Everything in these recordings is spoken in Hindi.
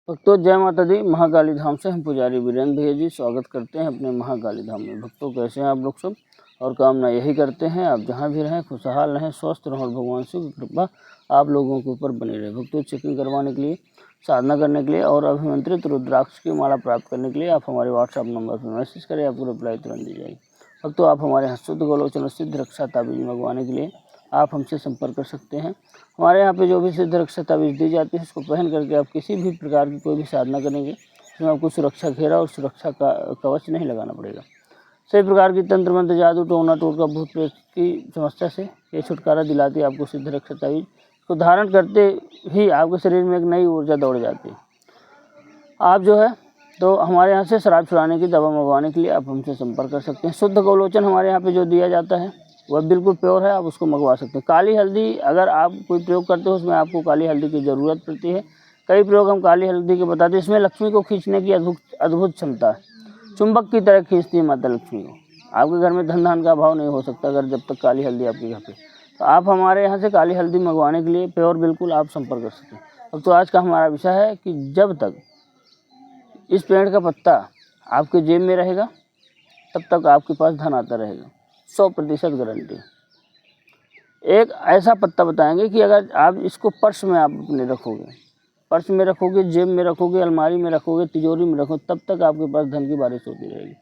भक्तों जय माता दी। महाकाली धाम से हम पुजारी वीरेंद्र भैया जी स्वागत करते हैं अपने महाकाली धाम में। भक्तों कैसे हैं आप लोग सब, और कामना यही करते हैं आप जहां भी रहें खुशहाल रहें, स्वस्थ रहें और भगवान शिव की कृपा आप लोगों के ऊपर बनी रहे। भक्तों चेकिंग करवाने के लिए, साधना करने के लिए और अभिमंत्रित रुद्राक्ष की माला प्राप्त करने के लिए आप हमारे व्हाट्सएप नंबर पर मैसेज करें, आपको रिप्लाई तुरंत दी जाएगी। भक्तों आप हमारे यहाँ शुद्ध गोलोचन सिद्ध रक्षा ताबीज मंगवाने के लिए आप हमसे संपर्क कर सकते हैं। हमारे यहाँ पे जो भी सिद्ध रक्षा ताबीज दी जाती है उसको पहन करके आप किसी भी प्रकार की कोई भी साधना करेंगे उसमें आपको सुरक्षा घेरा और सुरक्षा का कवच नहीं लगाना पड़ेगा। सभी प्रकार की तंत्र मंत्र जादू टोना टोटका भूत प्रेत की समस्या से ये छुटकारा दिलाती है आपको सिद्ध रक्षा ताबीज को धारण करते ही आपके शरीर में एक नई ऊर्जा दौड़ जाती है। आप जो है तो हमारे यहाँ से शराब छुड़ाने की दवा मंगवाने के लिए आप हमसे संपर्क कर सकते हैं। शुद्ध गोलोचन हमारे यहाँ पे जो दिया जाता है वह बिल्कुल प्योर है, आप उसको मंगवा सकते हैं। काली हल्दी अगर आप कोई प्रयोग करते हो उसमें आपको काली हल्दी की ज़रूरत पड़ती है। कई प्रयोग हम काली हल्दी के बताते हैं। इसमें लक्ष्मी को खींचने की अद्भुत क्षमता है, चुंबक की तरह खींचती है माता लक्ष्मी को। आपके घर में धन धान का अभाव नहीं हो सकता अगर जब तक काली हल्दी आपके घर पे। तो आप हमारे यहाँ से काली हल्दी मंगवाने के लिए प्योर बिल्कुल आप संपर्क कर सकते हैं। अब तो आज का हमारा विषय है कि जब तक इस पेड़ का पत्ता आपके जेब में रहेगा तब तक आपके पास धन आता रहेगा, 100% गारंटी। एक ऐसा पत्ता बताएंगे कि अगर आप इसको पर्स में आप अपने रखोगे, पर्स में रखोगे, जेब में रखोगे, अलमारी में रखोगे, तिजोरी में रखोगे, तब तक आपके पास धन की बारिश होती रहेगी।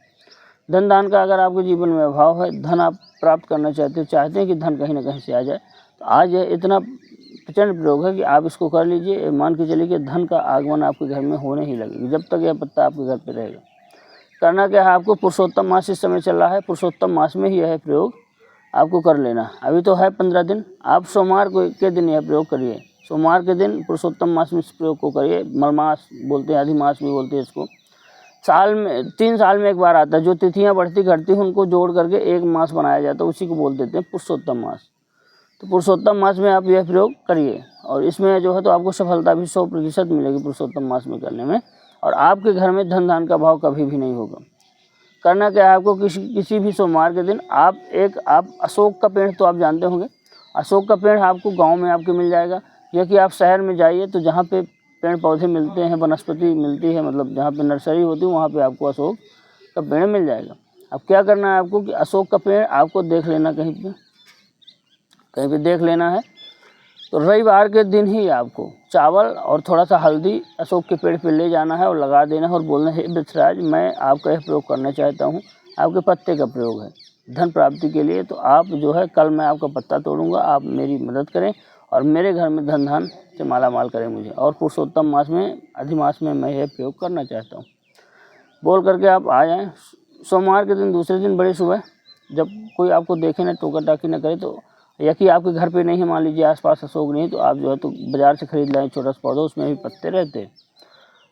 धन दान का अगर आपके जीवन में अभाव है, धन आप प्राप्त करना चाहते हैं कि धन कहीं ना कहीं से आ जाए, तो आज यह इतना प्रचंड प्रयोग है कि आप इसको कर लीजिए। मान के चलिए कि धन का आगमन आपके घर में होने ही लगेगी जब तक यह पत्ता आपके घर पर रहेगा। करना क्या है, आपको पुरुषोत्तम मास इस समय चल रहा है, पुरुषोत्तम मास में ही यह प्रयोग आपको कर लेना। अभी तो है 15 दिन, आप सोमवार के दिन यह प्रयोग करिए। सोमवार के दिन पुरुषोत्तम मास में इस प्रयोग को करिए। मरमास बोलते हैं, अधिमास भी बोलते हैं इसको। साल में 3 साल में एक बार आता है, जो तिथियाँ बढ़ती घटती हैं उनको जोड़ करके एक मास बनाया जाता है, उसी को बोल देते हैं पुरुषोत्तम मास। तो पुरुषोत्तम मास में आप यह प्रयोग करिए और इसमें जो है तो आपको सफलता भी 100% मिलेगी पुरुषोत्तम मास में करने में, और आपके घर में धन धान का भाव कभी भी नहीं होगा। करना क्या है, आपको किसी भी सोमवार के दिन आप अशोक का पेड़ तो आप जानते होंगे, अशोक का पेड़ आपको गांव में आपके मिल जाएगा, या कि आप शहर में जाइए तो जहाँ पे पेड़ पौधे मिलते हैं, वनस्पति मिलती है, मतलब जहाँ पे नर्सरी होती है वहाँ पे आपको अशोक का पेड़ मिल जाएगा। अब क्या करना है आपको कि अशोक का पेड़ आपको देख लेना, कहीं पे देख लेना है। तो रविवार के दिन ही आपको चावल और थोड़ा सा हल्दी अशोक के पेड़ पे ले जाना है और लगा देना है और बोलना है, वृक्षराज मैं आपका यह प्रयोग करना चाहता हूँ। आपके पत्ते का प्रयोग है धन प्राप्ति के लिए, तो आप जो है कल मैं आपका पत्ता तोड़ूंगा, आप मेरी मदद करें और मेरे घर में धन धान से माला माल करें मुझे, और पुरुषोत्तम मास में अधिमास में मैं यह प्रयोग करना चाहता हूँ। बोल करके आप आ जाएँ सोमवार के दिन। दूसरे दिन बड़ी सुबह जब कोई आपको देखे ना, टोका टाकी ना करे, तो या कि आपके घर पे नहीं है, मान लीजिए आसपास अशोक नहीं, तो आप जो है तो बाज़ार से खरीद लाएँ छोटा सा पौधा, उसमें भी पत्ते रहते हैं।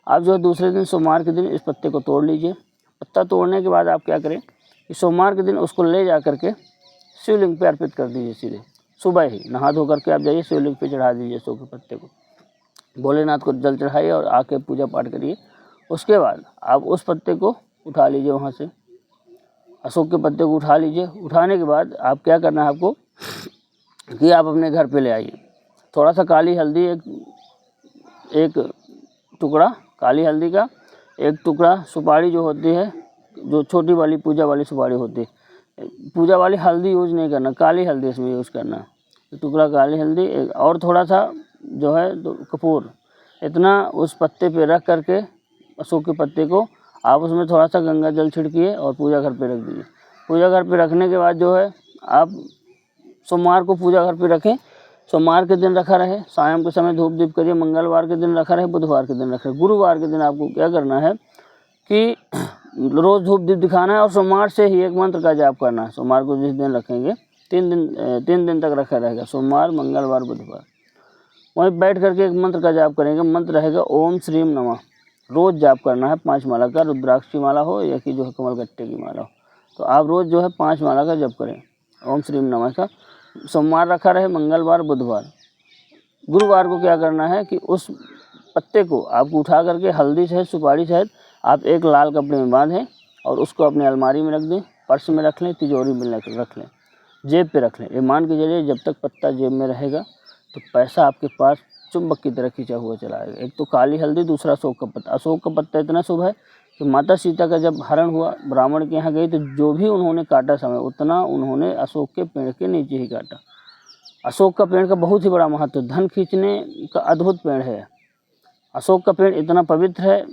आप जो है दूसरे दिन सोमवार के दिन इस पत्ते को तोड़ लीजिए। पत्ता तोड़ने के बाद आप क्या करें कि सोमवार के दिन उसको ले जा करके शिवलिंग पे अर्पित कर दीजिए। सीधे सुबह ही नहा धो करके आप जाइए शिवलिंग पे चढ़ा दीजिए अशोक के पत्ते को, भोलेनाथ को जल चढ़ाइए और आके पूजा पाठ करिए। उसके बाद आप उस पत्ते को उठा लीजिए, वहाँ से अशोक के पत्ते को उठा लीजिए। उठाने के बाद आप क्या करना है आपको कि आप अपने घर पे ले आइए थोड़ा सा काली हल्दी, एक टुकड़ा काली हल्दी का, एक टुकड़ा सुपारी जो होती है, जो छोटी वाली पूजा वाली सुपारी होती है, पूजा वाली हल्दी यूज़ नहीं करना, काली हल्दी इसमें यूज़ करना है। टुकड़ा काली हल्दी और थोड़ा सा जो है तो कपूर, इतना उस पत्ते पे रख करके अशोक के पत्ते को आप उसमें थोड़ा सा गंगा जल छिड़किए और पूजा घर पे रख दीजिए। पूजा घर पे रखने के बाद जो है आप सोमवार को पूजा घर पे रखें, सोमवार के दिन रखा रहे, शाम के समय धूप दीप करिए, मंगलवार के दिन रखा रहे, बुधवार के दिन रखे। गुरुवार के दिन आपको क्या करना है कि रोज़ धूप दीप दिखाना है और सोमवार से ही एक मंत्र का जाप करना है। सोमवार को जिस दिन रखेंगे 3 दिन तक रखा रहेगा, सोमवार मंगलवार बुधवार। वहीं बैठ करके एक मंत्र का जाप करेंगे, मंत्र रहेगा ओम श्रीम नमः। रोज़ जाप करना है 5 माला का, रुद्राक्ष की माला हो या कि जो है कमल गट्टे की माला हो, तो आप रोज़ जो है 5 माला का जप करें ओम श्रीम नमः का। सोमवार रखा रहे, मंगलवार बुधवार। गुरुवार को क्या करना है कि उस पत्ते को आपको उठा करके हल्दी सहित सुपारी सहित आप एक लाल कपड़े में बांधें और उसको अपनी अलमारी में रख दें, पर्स में रख लें, तिजोरी में रख लें, जेब पे रख लें। ये मान के चलिए जब तक पत्ता जेब में रहेगा तो पैसा आपके पास चुंबक की तरह खींचा हुआ चला आएगा। एक तो काली हल्दी, दूसरा अशोक का पत्ता। अशोक का पत्ता इतना शुभ है कि माता सीता का जब हरण हुआ, रावण के यहाँ गई, तो जो भी उन्होंने काटा समय, उतना उन्होंने अशोक के पेड़ के नीचे ही काटा। अशोक का पेड़ का बहुत ही बड़ा महत्व, धन खींचने का अद्भुत पेड़ है। अशोक का पेड़ इतना पवित्र है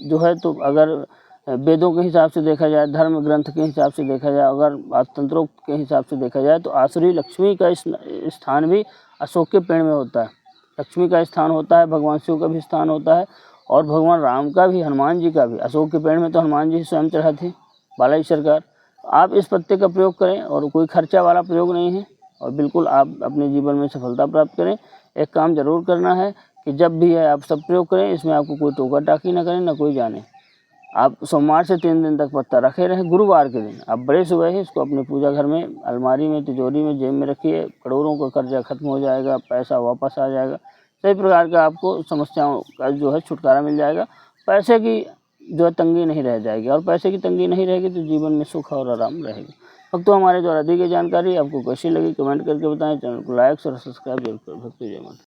जो है, तो अगर वेदों के हिसाब से देखा जाए, धर्म ग्रंथ के हिसाब से देखा जाए, अगर तंत्रों के हिसाब से देखा जाए, तो आसुरी लक्ष्मी का स्थान भी अशोक के पेड़ में होता है। लक्ष्मी का स्थान होता है, भगवान शिव का भी स्थान होता है, और भगवान राम का भी, हनुमान जी का भी। अशोक के पेड़ में तो हनुमान जी स्वयं चढ़ा थे, बालाई सरकार। आप इस पत्ते का प्रयोग करें, और कोई खर्चा वाला प्रयोग नहीं है, और बिल्कुल आप अपने जीवन में सफलता प्राप्त करें। एक काम जरूर करना है कि जब भी है आप सब प्रयोग करें, इसमें आपको कोई टोका टाकी ना करें, ना कोई जाने। आप सोमवार से 3 दिन तक पत्ता रखे रहें। गुरुवार के दिन आप बड़े सुबह ही इसको अपने पूजा घर में, अलमारी में, तिजोरी में, जेब में रखिए। करोड़ों का कर्जा खत्म हो जाएगा, पैसा वापस आ जाएगा, सभी प्रकार का आपको समस्याओं का जो है छुटकारा मिल जाएगा। पैसे की जो है तंगी नहीं रह जाएगी, और पैसे की तंगी नहीं रहेगी तो जीवन में सुख और आराम रहेगा। भक्तों, हमारे द्वारा दी गई जानकारी आपको कैसी लगी कमेंट करके बताएं। चैनल को लाइक और सब्सक्राइब जरूर करें। भक्तों, जय माता।